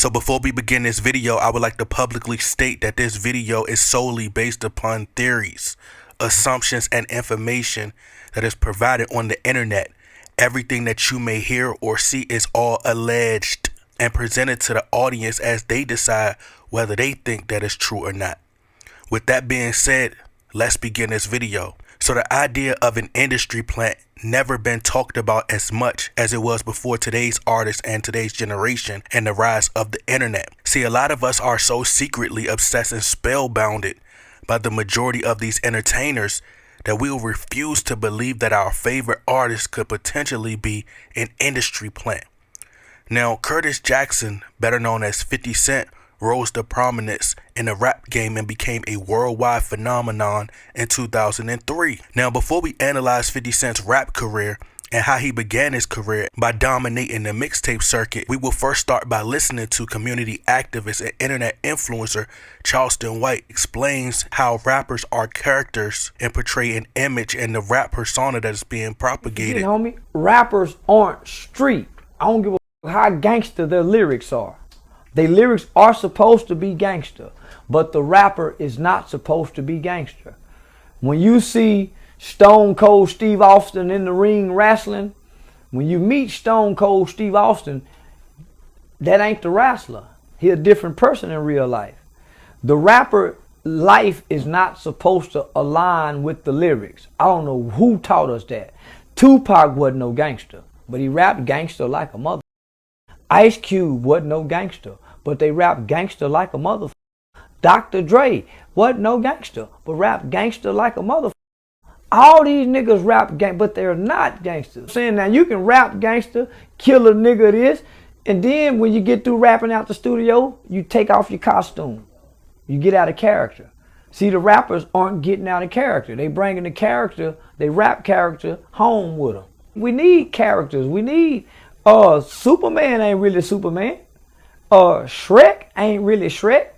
So before we begin this video, I would like to publicly state that this video is solely based upon theories, assumptions, and information that is provided on the internet. Everything that you may hear or see is all alleged and presented to the audience as they decide whether they think that is true or not. With that being said, let's begin this video. So the idea of an industry plant never been talked about as much as it was before today's artists and today's generation and the rise of the internet. See, a lot of us are so secretly obsessed and spellbounded by the majority of these entertainers that we will refuse to believe that our favorite artist could potentially be an industry plant. Now, Curtis Jackson, better known as 50 Cent, rose to prominence in the rap game and became a worldwide phenomenon in 2003. Now, before we analyze 50 Cent's rap career and how he began his career by dominating the mixtape circuit, we will first start by listening to community activist and internet influencer Charleston White explains how rappers are characters and portray an image in the rap persona that is being propagated. Homie, rappers aren't street. I don't give a how gangster their lyrics are. Their lyrics are supposed to be gangster, but the rapper is not supposed to be gangster. When you see Stone Cold Steve Austin in the ring wrestling, when you meet Stone Cold Steve Austin, that ain't the wrestler. He a different person in real life. The rapper life is not supposed to align with the lyrics. I don't know who taught us that. Tupac wasn't no gangster, but he rapped gangster like a mother. Ice Cube wasn't no gangster, but they rap gangster like a motherfucker. Dr. Dre wasn't no gangster, but rap gangster like a motherfucker. All these niggas rap gang, but they're not gangsters. I'm saying now you can rap gangster, kill a nigga this, and then when you get through rapping out the studio, you take off your costume. You get out of character. See, the rappers aren't getting out of character. They bringing the character, they rap character home with them. We need characters. We need Superman ain't really Superman. Shrek ain't really Shrek.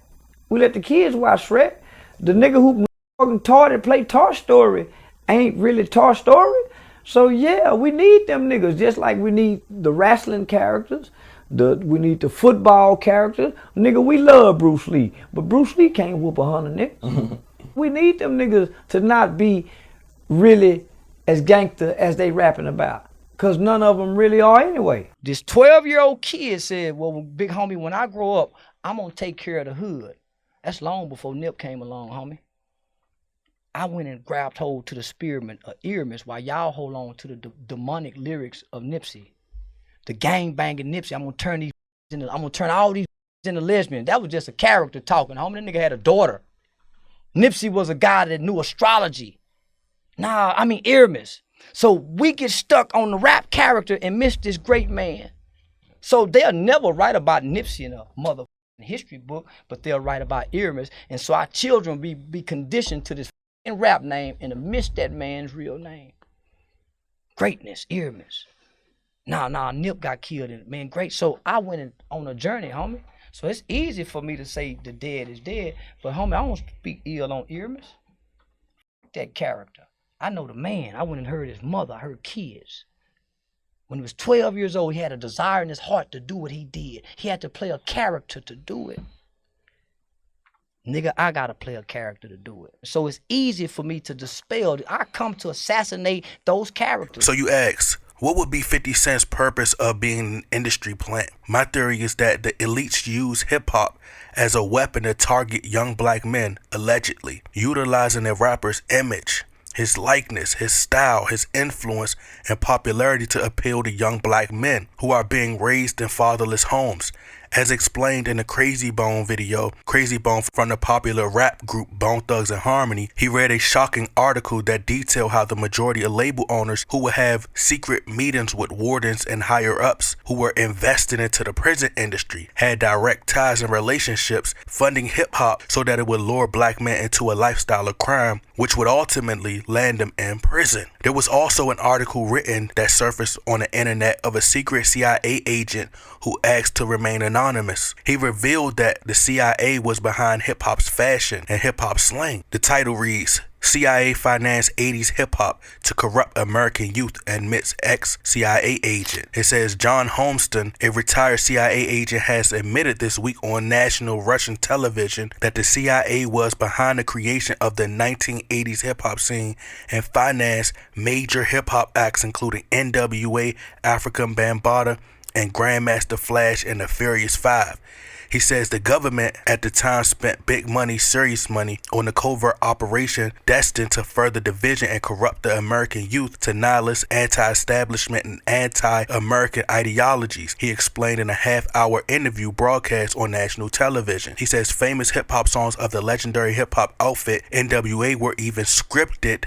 We let the kids watch Shrek. The nigga who fucking taught it play Toy Story ain't really Toy Story. So yeah, we need them niggas just like we need the wrestling characters. We need the football characters. Nigga, we love Bruce Lee, but Bruce Lee can't whoop 100 niggas. We need them niggas to not be really as gangster as they rapping about. Because none of them really are anyway. This 12-year-old kid said, well, big homie, when I grow up, I'm going to take care of the hood. That's long before Nip came along, homie. I went and grabbed hold to the spearmint of earments while y'all hold on to the demonic lyrics of Nipsey. The gang-banging Nipsey. I'm going to turn all these into lesbians. That was just a character talking, homie. That nigga had a daughter. Nipsey was a guy that knew astrology. Earments. So we get stuck on the rap character and miss this great man. So they'll never write about Nipsey in a motherfucking history book, but they'll write about Earmus. And so our children be conditioned to this rap name and to miss that man's real name. Greatness, Earmus. Nip got killed. And man, great. So I went on a journey, homie. So it's easy for me to say the dead is dead, but homie, I don't speak ill on Earmus. That character. I know the man. I went and heard his mother. I heard kids. When he was 12 years old, he had a desire in his heart to do what he did. He had to play a character to do it. Nigga, I gotta play a character to do it. So it's easy for me to dispel. I come to assassinate those characters. So you ask, what would be 50 Cent's purpose of being an industry plant? My theory is that the elites use hip-hop as a weapon to target young black men, allegedly, utilizing a rapper's image, his likeness, his style, his influence, and popularity to appeal to young black men who are being raised in fatherless homes. As explained in the Crazy Bone video, Crazy Bone from the popular rap group Bone Thugs and Harmony, he read a shocking article that detailed how the majority of label owners who would have secret meetings with wardens and higher-ups who were invested into the prison industry had direct ties and relationships funding hip-hop so that it would lure black men into a lifestyle of crime, which would ultimately land them in prison. There was also an article written that surfaced on the internet of a secret CIA agent who asked to remain anonymous. He revealed that the CIA was behind hip-hop's fashion and hip-hop slang. The title reads, CIA financed 80s hip hop to corrupt American youth, admits ex-CIA agent. It says John Holmston, a retired CIA agent, has admitted this week on national Russian television that the CIA was behind the creation of the 1980s hip hop scene and financed major hip hop acts including NWA, African Bambaataa, and Grandmaster Flash and the Furious Five. He says the government at the time spent big money, serious money, on a covert operation destined to further division and corrupt the American youth to nihilist, anti-establishment, and anti-American ideologies, he explained in a half-hour interview broadcast on national television. He says famous hip-hop songs of the legendary hip-hop outfit NWA were even scripted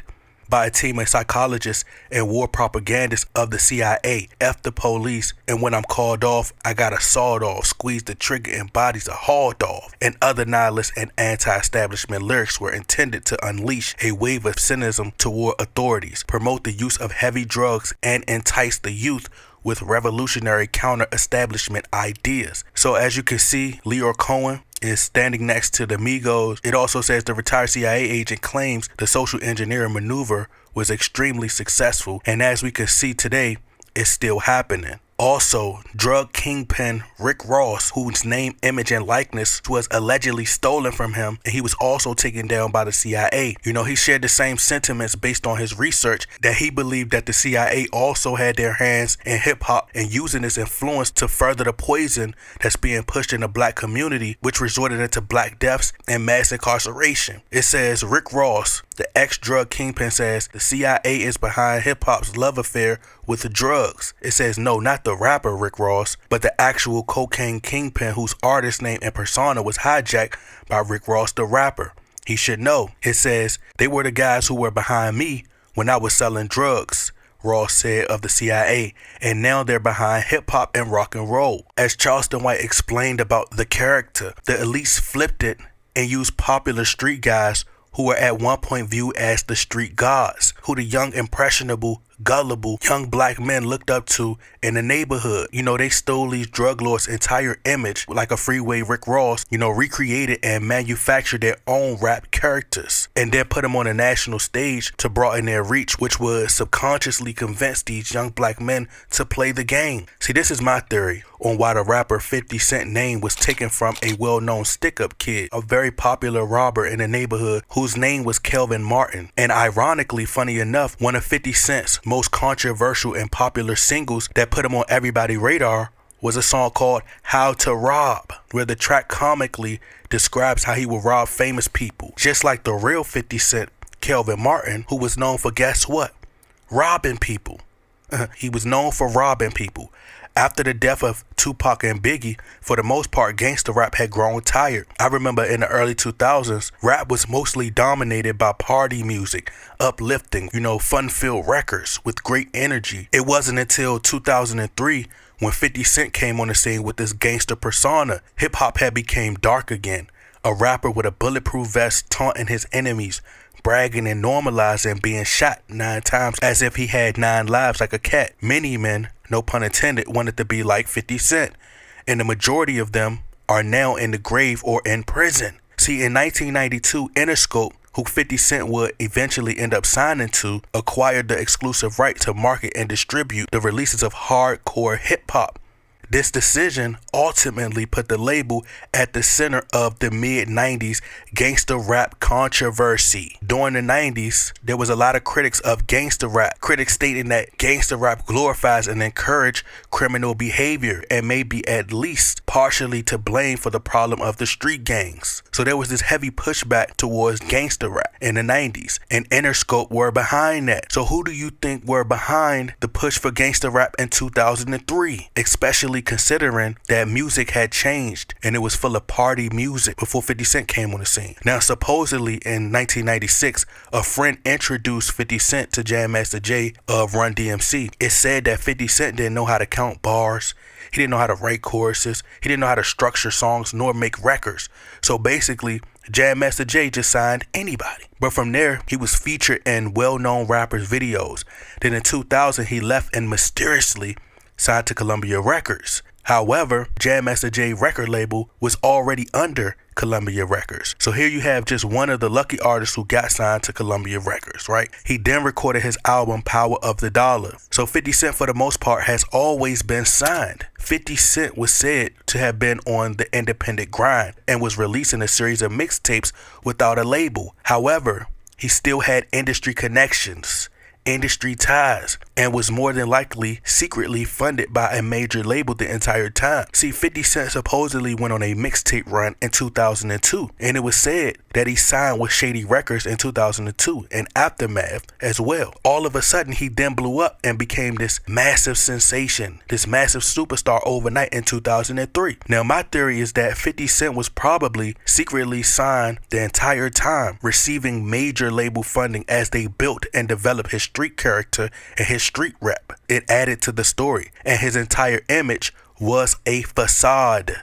by a team of psychologists and war propagandists of the CIA. F the police, and when I'm called off, I got a sawed off, squeeze the trigger and bodies are hauled off. And other nihilist and anti-establishment lyrics were intended to unleash a wave of cynicism toward authorities, promote the use of heavy drugs, and entice the youth with revolutionary counter-establishment ideas. So as you can see, Lyor Cohen is standing next to the Migos. It also says the retired CIA agent claims the social engineering maneuver was extremely successful, and as we can see today, it's still happening. Also, drug kingpin Rick Ross, whose name, image, and likeness was allegedly stolen from him, and he was also taken down by the CIA. You know, he shared the same sentiments based on his research that he believed that the CIA also had their hands in hip-hop and using this influence to further the poison that's being pushed in the black community, which resorted into black deaths and mass incarceration. It says Rick Ross, the ex-drug kingpin, says the CIA is behind hip-hop's love affair with the drugs. It says no, not the rapper Rick Ross, but the actual cocaine kingpin whose artist name and persona was hijacked by Rick Ross the rapper. He should know. It says they were the guys who were behind me when I was selling drugs, Ross said of the CIA, and now they're behind hip-hop and rock and roll. As Charleston White explained about the character, the elites flipped it and used popular street guys who were at one point viewed as the street gods, who the young, impressionable, gullible young black men looked up to in the neighborhood. You know, they stole these drug lords' entire image, like a freeway Rick Ross, you know, recreated and manufactured their own rap characters and then put them on a national stage to broaden their reach, which would subconsciously convince these young black men to play the game. See, this is my theory on why the rapper 50 Cent name was taken from a well-known stick-up kid, a very popular robber in the neighborhood whose name was Kelvin Martin. And ironically, funny enough, one of 50 Cent's most controversial and popular singles that put him on everybody's radar was a song called How to Rob, where the track comically describes how he would rob famous people, just like the real 50 Cent, Kelvin Martin, who was known for, guess what? Robbing people. He was known for robbing people. After the death of Tupac and Biggie, for the most part, gangster rap had grown tired. I remember in the early 2000s, rap was mostly dominated by party music, uplifting, you know, fun-filled records with great energy. It wasn't until 2003 when 50 Cent came on the scene with this gangster persona, hip-hop had become dark again. A rapper with a bulletproof vest taunting his enemies, bragging and normalizing being shot 9 times as if he had 9 lives like a cat. Many men, no pun intended, wanted to be like 50 Cent, and the majority of them are now in the grave or in prison. See, in 1992, Interscope, who 50 Cent would eventually end up signing to, acquired the exclusive right to market and distribute the releases of hardcore hip-hop. This decision ultimately put the label at the center of the mid-90s gangster rap controversy. During the 90s, there was a lot of critics of gangster rap, critics stating that gangster rap glorifies and encourages criminal behavior and may be at least partially to blame for the problem of the street gangs. So there was this heavy pushback towards gangster rap in the 90s, and Interscope were behind that. So who do you think were behind the push for gangster rap in 2003, especially considering that music had changed and it was full of party music before 50 Cent came on the scene? Now, supposedly in 1996, a friend introduced 50 Cent to Jam Master Jay of Run DMC. It said that 50 Cent didn't know how to count bars, he didn't know how to write choruses, he didn't know how to structure songs nor make records. So basically, Jam Master Jay just signed anybody. But from there, he was featured in well-known rappers' videos. Then in 2000, he left and mysteriously signed to Columbia Records. However, Jam Master Jay record label was already under Columbia Records. So here you have just one of the lucky artists who got signed to Columbia Records, right? He then recorded his album Power of the Dollar. So 50 Cent for the most part has always been signed. 50 Cent was said to have been on the independent grind and was releasing a series of mixtapes without a label. However, he still had industry connections, industry ties, and was more than likely secretly funded by a major label the entire time. See, 50 Cent supposedly went on a mixtape run in 2002, and it was said that he signed with Shady Records in 2002 and Aftermath as well. All of a sudden, he then blew up and became this massive sensation, this massive superstar overnight in 2003. Now, my theory is that 50 Cent was probably secretly signed the entire time, receiving major label funding as they built and developed his street character and his street rep. It added to the story, and his entire image was a facade.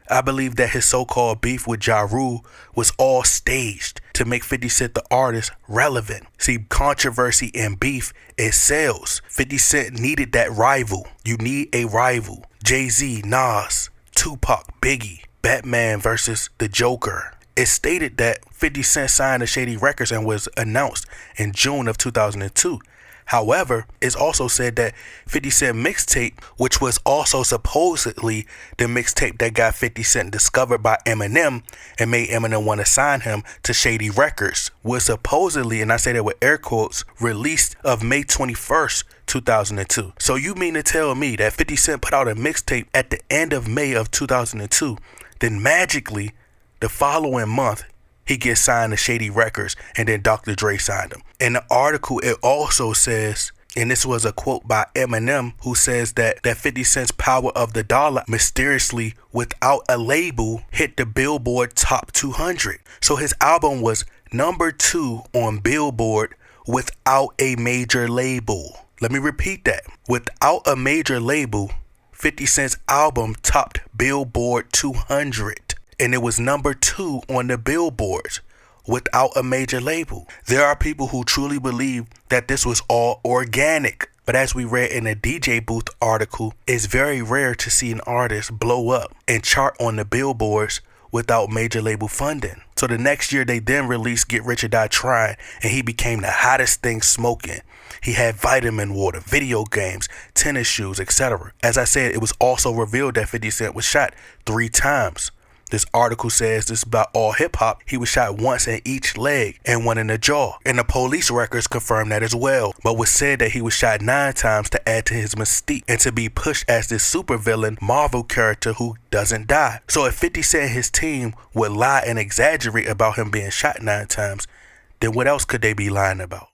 I believe that his so-called beef with Ja Rule was all staged to make 50 Cent the artist relevant. See, controversy and beef, it sells. 50 Cent needed that rival. You need a rival. Jay-Z, Nas, Tupac, Biggie, Batman versus the Joker. It stated that 50 Cent signed to Shady Records and was announced in June of 2002. However, it's also said that 50 Cent mixtape, which was also supposedly the mixtape that got 50 Cent discovered by Eminem and made Eminem want to sign him to Shady Records, was supposedly, and I say that with air quotes, released of May 21st, 2002. So you mean to tell me that 50 Cent put out a mixtape at the end of May of 2002, then magically the following month, he gets signed to Shady Records, and then Dr. Dre signed him. In the article, it also says, and this was a quote by Eminem, who says that 50 Cent's Power of the Dollar mysteriously, without a label, hit the Billboard Top 200. So his album was number 2 on Billboard without a major label. Let me repeat that. Without a major label, 50 Cent's album topped Billboard 200. And it was number 2 on the billboards without a major label. There are people who truly believe that this was all organic. But as we read in a DJ Booth article, it's very rare to see an artist blow up and chart on the billboards without major label funding. So the next year they then released Get Rich or Die Trying, and he became the hottest thing smoking. He had vitamin water, video games, tennis shoes, etc. As I said, it was also revealed that 50 Cent was shot 3 times. This article says this about all hip hop. He was shot once in each leg and one in the jaw. And the police records confirm that as well. But was said that he was shot 9 times to add to his mystique and to be pushed as this supervillain Marvel character who doesn't die. So if 50 Cent and his team would lie and exaggerate about him being shot 9 times, then what else could they be lying about?